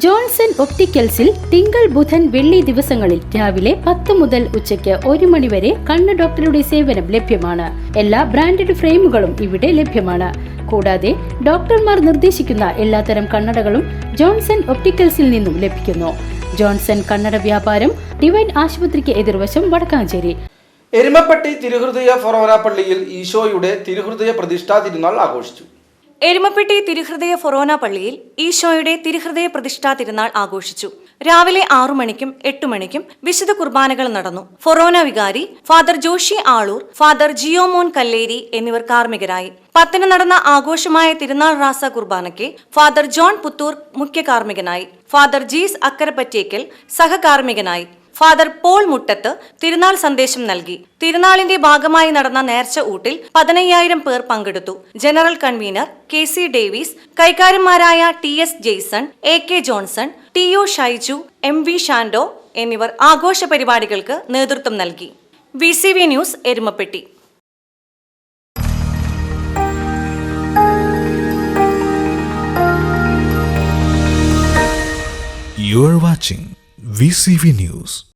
Johnson ഒപ്റ്റിക്കൽസിൽ തിങ്കൾ ബുധൻ വെള്ളി ദിവസങ്ങളിൽ രാവിലെ 10 മുതൽ ഉച്ചയ്ക്ക് 1 മണി വരെ കണ്ണ് ഡോക്ടറുടെ സേവനം ലഭ്യമാണ്. എല്ലാ ബ്രാൻഡഡ് ഫ്രെയിമുകളും ഇവിടെ ലഭ്യമാണ്. കൂടാതെ ഡോക്ടർമാർ നിർദ്ദേശിക്കുന്ന എല്ലാത്തരം കണ്ണടകളും ജോൺസൺ ഒപ്റ്റിക്കൽസിൽ നിന്നും ലഭിക്കുന്നു. ജോൺസൺ കണ്ണട വ്യാപാരം ഡിവൈൻ ആശുപത്രിക്ക് എതിർവശം വടക്കാഞ്ചേരി. എരുമപ്പെട്ടി തിരുഹൃദയ ഫൊറോന പള്ളിയിൽ ഈശോയുടെ തിരുഹൃദയ പ്രതിഷ്ഠാ തിരുനാൾ ആഘോഷിച്ചു. എരുമപ്പെട്ടി തിരുഹൃദയ ഫൊറോന പള്ളിയിൽ ഈശോയുടെ തിരുഹൃദയ പ്രതിഷ്ഠാ തിരുനാൾ ആഘോഷിച്ചു. രാവിലെ 6 മണിക്കും 8 മണിക്കും വിശുദ്ധ കുർബാനകൾ നടന്നു. ഫൊറോന വികാരി ഫാദർ ജോഷി ആളൂർ, ഫാദർ ജിയോമോൻ കല്ലേരി എന്നിവർ കാർമ്മികരായി. 10 നടന്ന ആഘോഷമായ തിരുനാൾ റാസ കുർബാനയ്ക്ക് ഫാദർ ജോൺ പുത്തൂർ മുഖ്യ കാർമ്മികനായി. ഫാദർ ജീസ് അക്കരപ്പറ്റേക്കൽ സഹകാർമ്മികനായി. ഫാദർ പോൾ മുട്ടത്ത് തിരുനാൾ സന്ദേശം നൽകി. തിരുനാളിന്റെ ഭാഗമായി നടന്ന നേർച്ച ഊട്ടിൽ 15,000 പേർ പങ്കെടുത്തു. ജനറൽ കൺവീനർ KC ഡേവിസ്, കൈക്കാരന്മാരായ TS Jason, AK Johnson, TO Shaiju, MV Shando എന്നിവർ ആഘോഷ പരിപാടികൾക്ക് നേതൃത്വം നൽകി. VCV news, Erumapetty. You are watching VCV News.